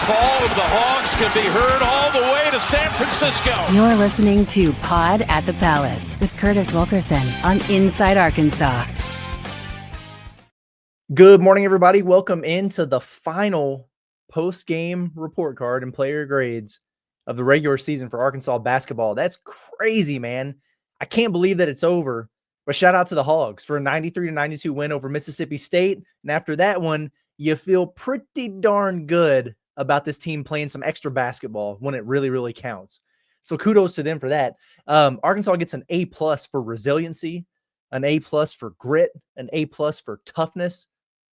call of the Hogs can be heard all the way to San Francisco. You're listening to Pod at the Palace with Curtis Wilkerson on Inside Arkansas. Good morning, everybody. Welcome into the final post-game report card and player grades of the regular season for Arkansas basketball. That's crazy, man. I can't believe that it's over. But shout out to the Hogs for a 93-92 win over Mississippi State. And after that one, you feel pretty darn good about this team playing some extra basketball when it really, really counts. So kudos to them for that. Arkansas gets an A+ for resiliency, an A+ for grit, an A+ for toughness,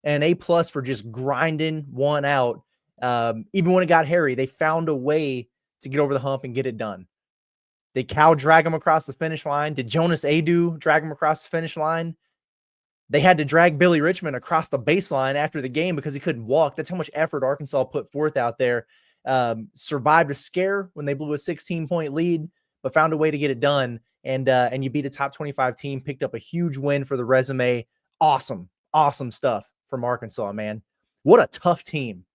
and an A+ for just grinding one out. Even when it got hairy, they found a way to get over the hump and get it done. Did Cal drag him across the finish line? Did Jonas Aidoo drag him across the finish line? They had to drag Billy Richmond across the baseline after the game because he couldn't walk. That's how much effort Arkansas put forth out there. Survived a scare when they blew a 16-point lead, but found a way to get it done. And you beat a top 25 team, picked up a huge win for the resume. Awesome stuff from Arkansas, man. What a tough team.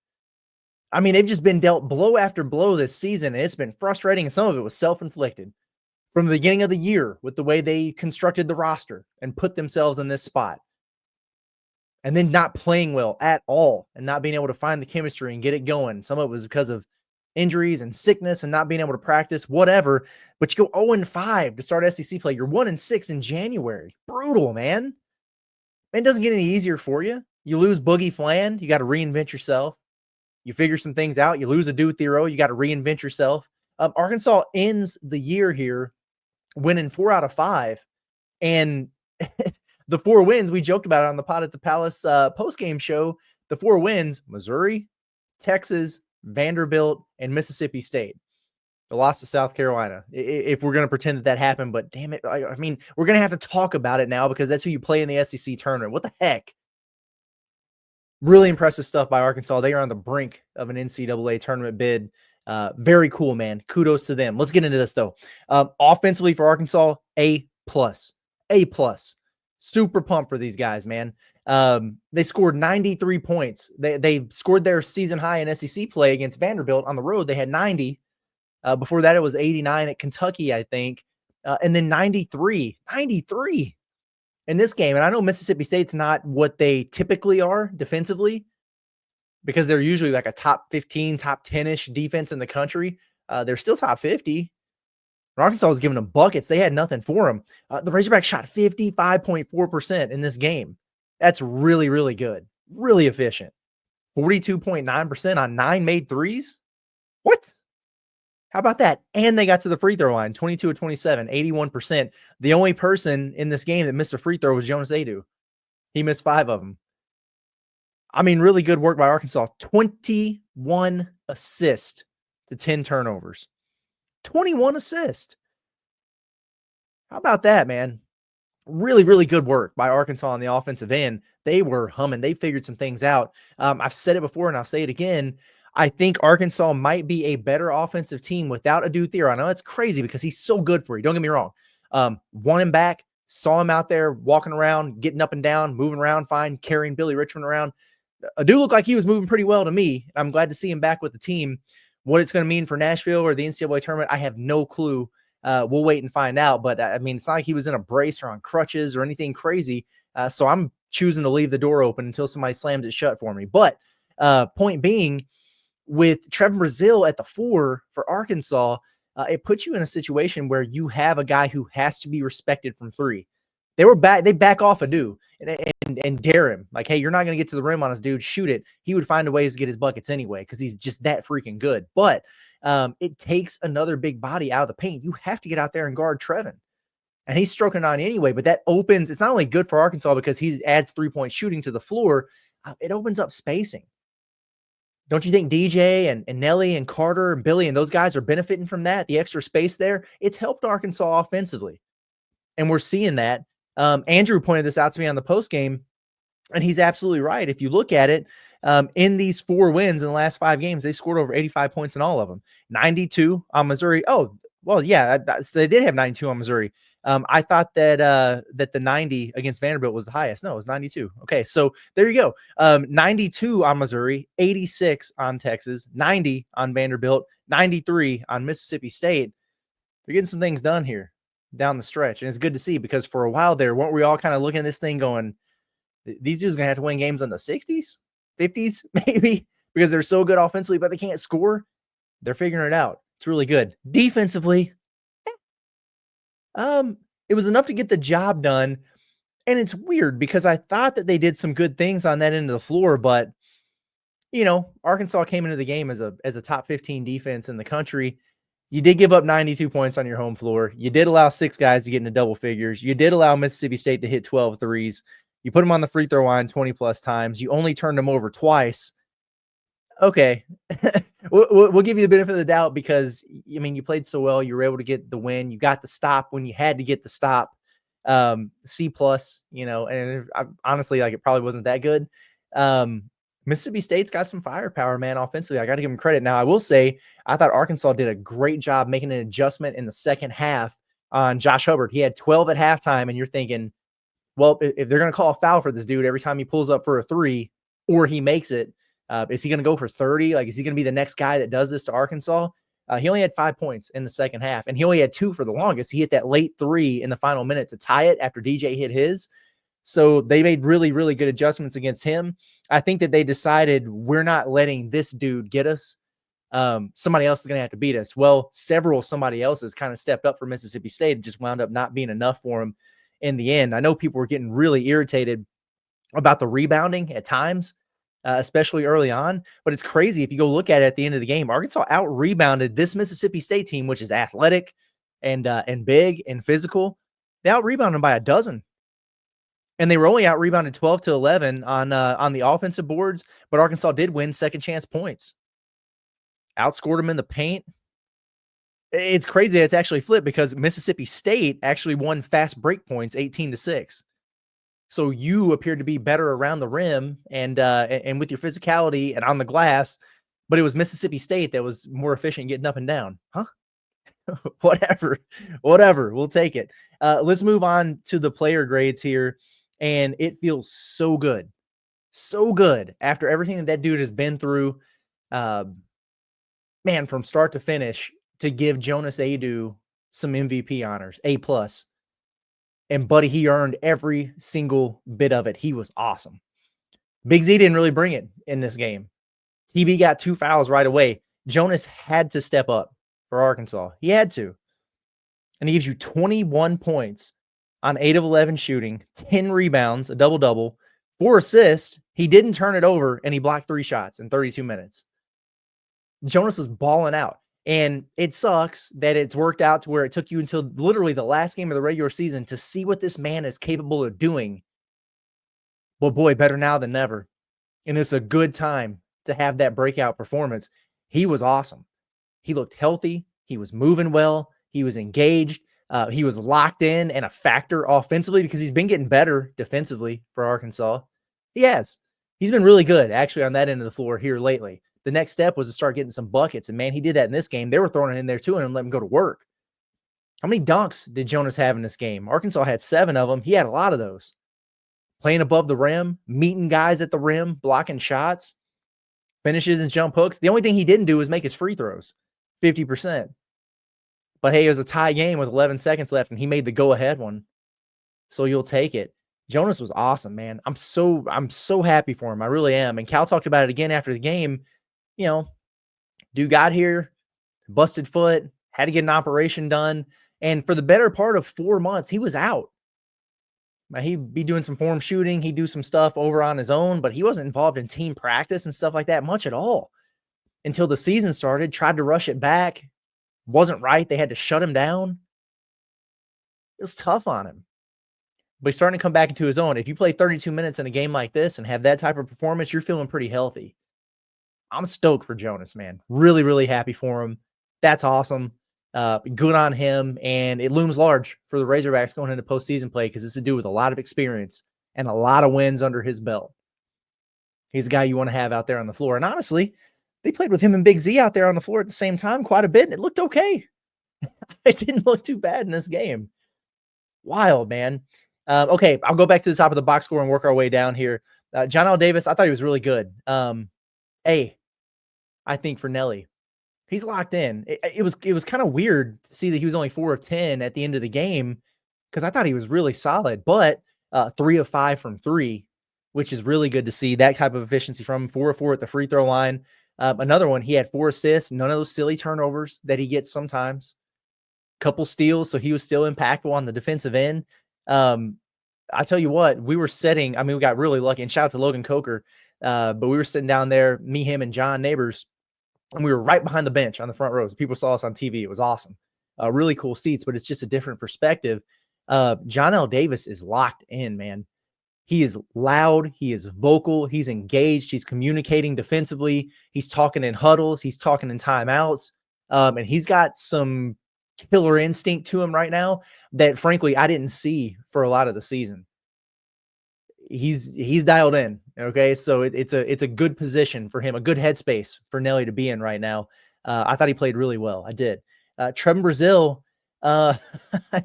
I mean, they've just been dealt blow after blow this season, and it's been frustrating, and some of it was self-inflicted. From the beginning of the year with the way they constructed the roster and put themselves in this spot, and then not playing well at all and not being able to find the chemistry and get it going. Some of it was because of injuries and sickness and not being able to practice, whatever. But you go 0-5 to start SEC play. You're 1-6 in January. Brutal, man. It doesn't get any easier for you. You lose Boogie Fland, you got to reinvent yourself. You figure some things out. You lose a dude Thero, you got to reinvent yourself. Arkansas ends the year here winning 4 out of 5. And the 4 wins, we joked about it on the Pod at the Palace post-game show. The 4 wins, Missouri, Texas, Vanderbilt, and Mississippi State. The loss to South Carolina, if we're going to pretend that happened. But damn it, I mean, we're going to have to talk about it now because that's who you play in the SEC tournament. What the heck? Really impressive stuff by Arkansas. They are on the brink of an NCAA tournament bid. Very cool, man. Kudos to them. Let's get into this, though. Offensively for Arkansas, A+. Super pumped for these guys, man. They scored 93 points. They scored their season high in SEC play against Vanderbilt on the road. They had 90. Before that, it was 89 at Kentucky, I think. And then 93 in this game. And I know Mississippi State's not what they typically are defensively because they're usually like a top 15, top 10-ish defense in the country. They're still top 50. Arkansas was giving them buckets. They had nothing for them. The Razorbacks shot 55.4% in this game. That's really, really good. Really efficient. 42.9% on 9 made threes. What? How about that? And they got to the free throw line, 22 of 27, 81%. The only person in this game that missed a free throw was Jonas Aidoo. He missed 5 of them. I mean, really good work by Arkansas. 21 assists to 10 turnovers. 21 assists. How about that, man? Really, really good work by Arkansas on the offensive end. They were humming. They figured some things out. I've said it before and I'll say it again. I think Arkansas might be a better offensive team without Aidoo Thero. I know it's crazy because he's so good for you. Don't get me wrong. Won him back, saw him out there walking around, getting up and down, moving around fine, carrying Billy Richmond around. Aidoo looked like he was moving pretty well to me. I'm glad to see him back with the team. What it's going to mean for Nashville or the NCAA tournament, I have no clue. We'll wait and find out. But, I mean, it's not like he was in a brace or on crutches or anything crazy. So I'm choosing to leave the door open until somebody slams it shut for me. But point being, with Trevin Brazile at the 4 for Arkansas, it puts you in a situation where you have a guy who has to be respected from 3. They back off Aidoo and dare him. Like, hey, you're not going to get to the rim on us, dude. Shoot it. He would find a ways to get his buckets anyway because he's just that freaking good. But it takes another big body out of the paint. You have to get out there and guard Trevin. And he's stroking on anyway, but that opens – it's not only good for Arkansas because he adds 3-point shooting to the floor, it opens up spacing. Don't you think DJ and Nelly and Carter and Billy and those guys are benefiting from that, the extra space there? It's helped Arkansas offensively. And we're seeing that. Andrew pointed this out to me on the postgame, and he's absolutely right. If you look at it, in these 4 wins in the last 5 games, they scored over 85 points in all of them. 92 on Missouri. Oh, well, yeah, so they did have 92 on Missouri. I thought that the 90 against Vanderbilt was the highest. No, it was 92. Okay, so there you go. 92 on Missouri, 86 on Texas, 90 on Vanderbilt, 93 on Mississippi State. They're getting some things done here down the stretch, and it's good to see because for a while there, weren't we all kind of looking at this thing going, these dudes are gonna have to win games in the 60s, 50s, maybe, because they're so good offensively, but they can't score. They're figuring it out. It's really good. Defensively, it was enough to get the job done. And it's weird because I thought that they did some good things on that end of the floor, but Arkansas came into the game as a top 15 defense in the country. You did give up 92 points on your home floor. You did allow 6 guys to get into double figures. You did allow Mississippi State to hit 12 threes. You put them on the free throw line 20 plus times. You only turned them over twice. Okay. we'll give you the benefit of the doubt because, you played so well. You were able to get the win. You got the stop when you had to get the stop. C plus, and honestly, it probably wasn't that good. Mississippi State's got some firepower, man, offensively. I got to give them credit. Now, I will say, I thought Arkansas did a great job making an adjustment in the second half on Josh Hubbard. He had 12 at halftime, and you're thinking, well, if they're going to call a foul for this dude every time he pulls up for a 3 or he makes it, is he going to go for 30? Is he going to be the next guy that does this to Arkansas? He only had 5 points in the second half, and he only had 2 for the longest. He hit that late 3 in the final minute to tie it after DJ hit his. So they made really, really good adjustments against him. I think that they decided we're not letting this dude get us. Somebody else is going to have to beat us. Well, somebody else's kind of stepped up for Mississippi State. It just wound up not being enough for him in the end. I know people were getting really irritated about the rebounding at times, especially early on. But it's crazy if you go look at it at the end of the game. Arkansas out-rebounded this Mississippi State team, which is athletic and big and physical. They out-rebounded them by a dozen. And they were only out-rebounded 12-11 on the offensive boards, but Arkansas did win second-chance points. Outscored them in the paint. It's crazy that it's actually flipped because Mississippi State actually won fast break points 18-6. So you appeared to be better around the rim and with your physicality and on the glass, but it was Mississippi State that was more efficient getting up and down. Huh? Whatever. We'll take it. Let's move on to the player grades here. And it feels so good after everything that dude has been through, man, from start to finish, to give Jonas Aidoo some MVP honors, A+. And buddy, he earned every single bit of it. He was awesome. Big Z didn't really bring it in this game. TB got 2 fouls right away. Jonas had to step up for Arkansas. He had to. And he gives you 21 points on 8 of 11 shooting, 10 rebounds, a double-double, 4 assists. He didn't turn it over, and he blocked 3 shots in 32 minutes. Jonas was balling out. And it sucks that it's worked out to where it took you until literally the last game of the regular season to see what this man is capable of doing. But boy, better now than never. And it's a good time to have that breakout performance. He was awesome. He looked healthy. He was moving well. He was engaged. He was locked in and a factor offensively because he's been getting better defensively for Arkansas. He has. He's been really good, actually, on that end of the floor here lately. The next step was to start getting some buckets. And, man, he did that in this game. They were throwing it in there, too, and letting him go to work. How many dunks did Jonas have in this game? Arkansas had 7 of them. He had a lot of those. Playing above the rim, meeting guys at the rim, blocking shots, finishes and jump hooks. The only thing he didn't do was make his free throws, 50%. But, hey, it was a tie game with 11 seconds left, and he made the go-ahead one. So you'll take it. Jonas was awesome, man. I'm so happy for him. I really am. And Cal talked about it again after the game. Dude got here, busted foot, had to get an operation done. And for the better part of 4 months, he was out. He'd be doing some form shooting. He'd do some stuff over on his own, but he wasn't involved in team practice and stuff like that much at all until the season started. Tried to rush it back. Wasn't right. They had to shut him down. It was tough on him. But he's starting to come back into his own. If you play 32 minutes in a game like this and have that type of performance, you're feeling pretty healthy. I'm stoked for Jonas, man. Really, really happy for him. That's awesome. Good on him. And it looms large for the Razorbacks going into postseason play because this is a dude with a lot of experience and a lot of wins under his belt. He's a guy you want to have out there on the floor. And honestly, they played with him and Big Z out there on the floor at the same time quite a bit, and it looked okay. It didn't look too bad in this game. Wild, man. Okay, I'll go back to the top of the box score and work our way down here. John L. Davis, I thought he was really good. I think for Nelly, he's locked in. It was kind of weird to see that he was only 4 of 10 at the end of the game because I thought he was really solid, but 3 of 5 from 3, which is really good to see that type of efficiency from him. 4 of 4 at the free throw line. Another one, he had 4 assists, none of those silly turnovers that he gets sometimes. Couple steals, so he was still impactful on the defensive end. I tell you what, we got really lucky, and shout out to Logan Coker, but we were sitting down there, me, him, and John Neighbors, and we were right behind the bench on the front rows. People saw us on TV. It was awesome. Really cool seats, but it's just a different perspective. John L. Davis is locked in, man. He is loud. He is vocal. He's engaged. He's communicating defensively. He's talking in huddles. He's talking in timeouts. And he's got some killer instinct to him right now that, frankly, I didn't see for a lot of the season. He's dialed in. Okay, so it's a good position for him, a good headspace for Nelly to be in right now. I thought he played really well. I did. Trevin Brazil, I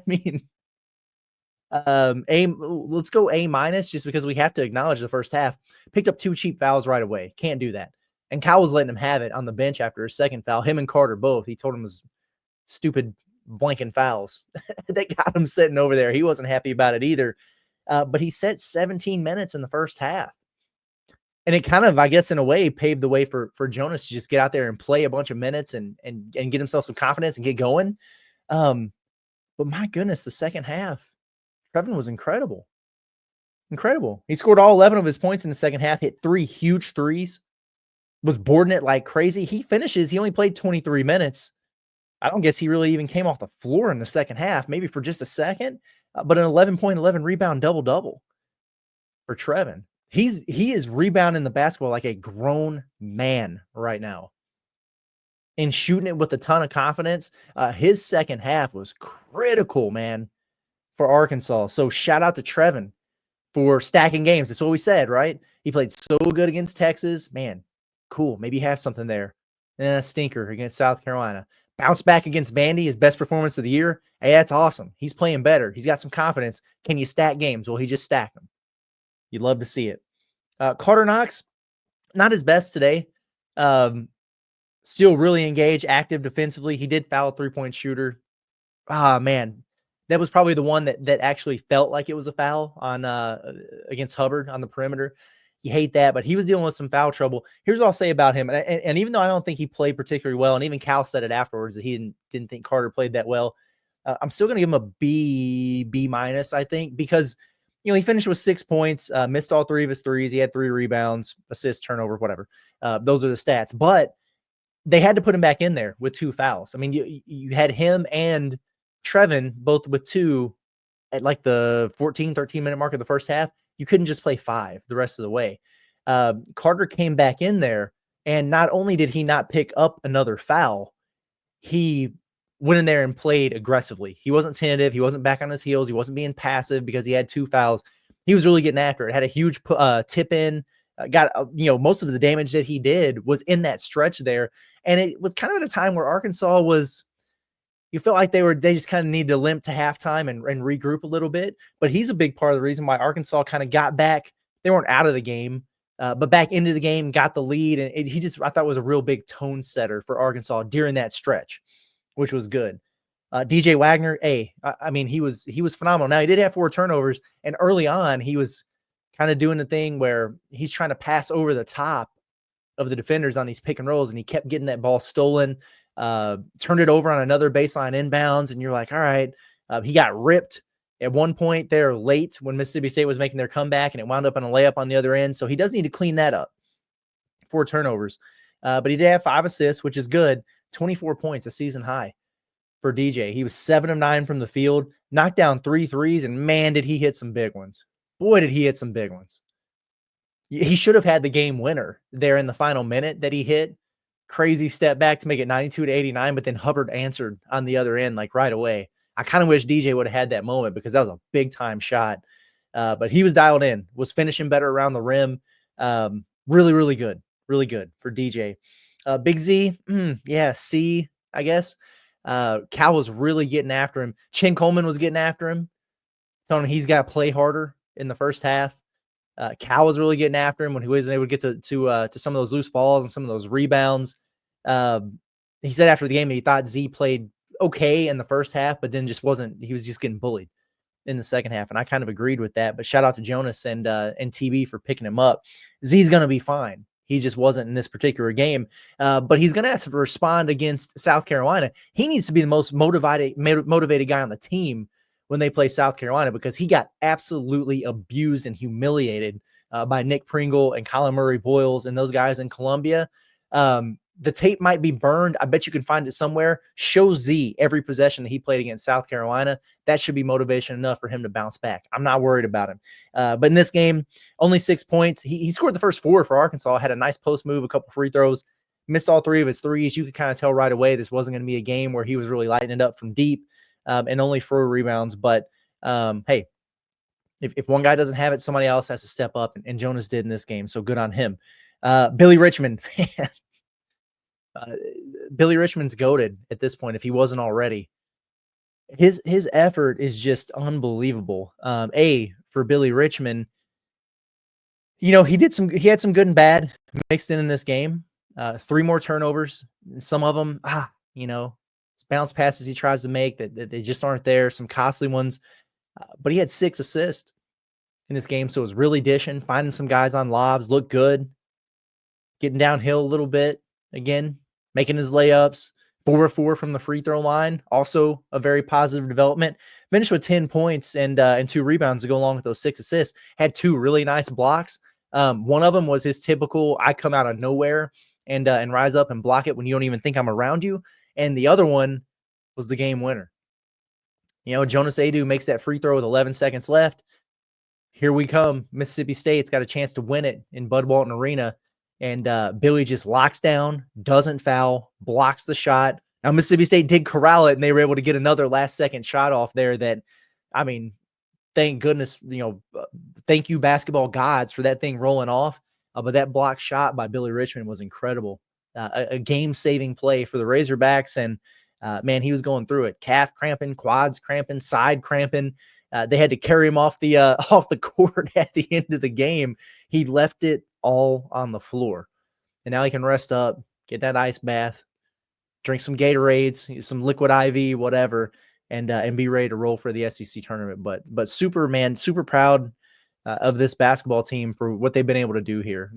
mean, let's go A- just because we have to acknowledge the first half. Picked up 2 cheap fouls right away. Can't do that. And Kyle was letting him have it on the bench after his second foul. Him and Carter both. He told him his stupid blanking fouls that got him sitting over there. He wasn't happy about it either. But he set 17 minutes in the first half. And it kind of, I guess, in a way, paved the way for Jonas to just get out there and play a bunch of minutes and get himself some confidence and get going. But my goodness, the second half, Trevin was incredible. Incredible. He scored all 11 of his points in the second half, hit 3 huge threes, was boarding it like crazy. He only played 23 minutes. I don't guess he really even came off the floor in the second half, maybe for just a second, but an 11.11 rebound double-double for Trevin. He is rebounding the basketball like a grown man right now and shooting it with a ton of confidence. His second half was critical, man, for Arkansas. So shout out to Trevin for stacking games. That's what we said, right? He played so good against Texas. Man, cool. Maybe he has something there. Stinker against South Carolina. Bounce back against Vandy, his best performance of the year. Hey, that's awesome. He's playing better. He's got some confidence. Can you stack games? Well, he just stacked them. You'd love to see it. Carter Knox, not his best today. Still really engaged, active defensively. He did foul a 3-point shooter. Man, that was probably the one that actually felt like it was a foul on against Hubbard on the perimeter. You hate that, but he was dealing with some foul trouble. Here's what I'll say about him. And even though I don't think he played particularly well, and even Cal said it afterwards that he didn't think Carter played that well, I'm still going to give him a B-, I think, because, he finished with 6 points, missed all 3 of his threes. He had 3 rebounds, assists, turnover, whatever. Those are the stats. But they had to put him back in there with 2 fouls. I mean, you had him and Trevin both with 2 at like the 13 minute mark of the first half. You couldn't just play 5 the rest of the way. Carter came back in there, and not only did he not pick up another foul, he went in there and played aggressively. He wasn't tentative. He wasn't back on his heels. He wasn't being passive because he had 2 fouls. He was really getting after it. Had a huge tip in. Got most of the damage that he did was in that stretch there, and it was kind of at a time where Arkansas was. You felt like they just kind of needed to limp to halftime and regroup a little bit. But he's a big part of the reason why Arkansas kind of got back. They weren't out of the game, but back into the game, got the lead. And I thought was a real big tone setter for Arkansas during that stretch, which was good. DJ Wagner, I mean, he was phenomenal. Now, he did have 4 turnovers, and early on, he was kind of doing the thing where he's trying to pass over the top of the defenders on these pick and rolls, and he kept getting that ball stolen. Turned it over on another baseline inbounds, and you're like, all right. He got ripped at one point there late when Mississippi State was making their comeback, and it wound up on a layup on the other end. So he does need to clean that up. 4 turnovers. But he did have 5 assists, which is good. 24 points, a season high for DJ. He was 7 of 9 from the field, knocked down 3 threes, and man, did he hit some big ones. Boy, did he hit some big ones. He should have had the game winner there in the final minute that he hit. Crazy step back to make it 92-89, but then Hubbard answered on the other end like right away. I kind of wish DJ would have had that moment because that was a big time shot. But he was dialed in, was finishing better around the rim. Really, really good. Really good for DJ. Big Z, C, I guess. Cal was really getting after him. Chin Coleman was getting after him. telling him he's got to play harder in the first half. Cal was really getting after him when he wasn't able to get to some of those loose balls and some of those rebounds. He said after the game that he thought Z played okay in the first half, but then he was just getting bullied in the second half. And I kind of agreed with that, but shout out to Jonas and TB for picking him up. Z's going to be fine. He just wasn't in this particular game, but he's going to have to respond against South Carolina. He needs to be the most motivated guy on the team when they play South Carolina, because he got absolutely abused and humiliated by Nick Pringle and Colin Murray Boyles and those guys in Columbia. The tape might be burned. I bet you can find it somewhere. Show Z every possession that he played against South Carolina. That should be motivation enough for him to bounce back. I'm not worried about him. But in this game, only 6 points. He scored the first 4 for Arkansas, had a nice post move, a couple free throws, missed all 3 of his threes. You could kind of tell right away this wasn't going to be a game where he was really lighting it up from deep, and only 4 rebounds. But hey, if one guy doesn't have it, somebody else has to step up, and Jonas did in this game. So good on him. Billy Richmond, man. Billy Richmond's goated at this point, if he wasn't already. His effort is just unbelievable. For Billy Richmond, he had some good and bad mixed in this game. 3 more turnovers, some of them, it's bounce passes he tries to make that they just aren't there. Some costly ones, but he had 6 assists in this game, so it was really dishing, finding some guys on lobs, looked good, getting downhill a little bit again, making his layups, 4 of 4 from the free throw line. Also a very positive development. Finished with 10 points and 2 rebounds to go along with those 6 assists. Had 2 really nice blocks. One of them was his typical, I come out of nowhere and rise up and block it when you don't even think I'm around you. And the other one was the game winner. Jonas Aidoo makes that free throw with 11 seconds left. Here we come. Mississippi State's got a chance to win it in Bud Walton Arena. And Billy just locks down, doesn't foul, blocks the shot. Now, Mississippi State did corral it, and they were able to get another last-second shot off there that, thank goodness, thank you, basketball gods, for that thing rolling off. But that block shot by Billy Richmond was incredible. A game-saving play for the Razorbacks, and, man, he was going through it. Calf cramping, quads cramping, side cramping. They had to carry him off the court at the end of the game. He left it all on the floor, and now he can rest up, get that ice bath, drink some Gatorades, some liquid IV, whatever, and be ready to roll for the SEC tournament. But super proud of this basketball team for what they've been able to do here.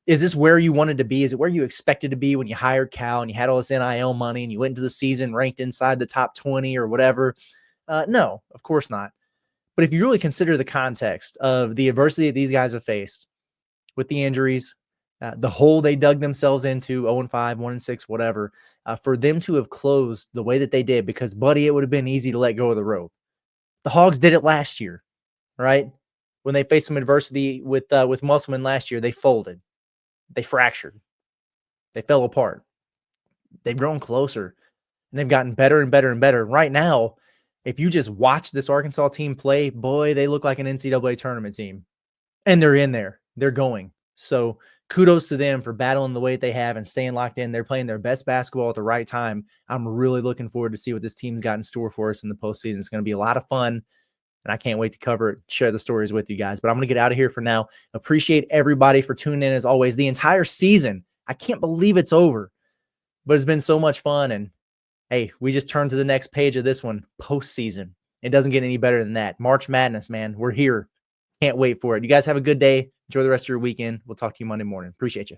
Is this where you wanted to be? Is it where you expected to be when you hired Cal and you had all this NIL money and you went into the season ranked inside the top 20 or whatever? No, of course not. But if you really consider the context of the adversity that these guys have faced with the injuries, the hole they dug themselves into, 0-5, 1-6, whatever, for them to have closed the way that they did, because, buddy, it would have been easy to let go of the rope. The Hogs did it last year, right? When they faced some adversity with Musselman last year, they folded. They fractured. They fell apart. They've grown closer, and they've gotten better and better and better. Right now, if you just watch this Arkansas team play, boy, they look like an NCAA tournament team. And they're in there. They're going. So kudos to them for battling the way they have and staying locked in. They're playing their best basketball at the right time. I'm really looking forward to see what this team's got in store for us in the postseason. It's going to be a lot of fun, and I can't wait to cover it, share the stories with you guys. But I'm going to get out of here for now. Appreciate everybody for tuning in, as always. The entire season, I can't believe it's over, but it's been so much fun. And, hey, we just turned to the next page of this one, postseason. It doesn't get any better than that. March Madness, man. We're here. Can't wait for it. You guys have a good day. Enjoy the rest of your weekend. We'll talk to you Monday morning. Appreciate you.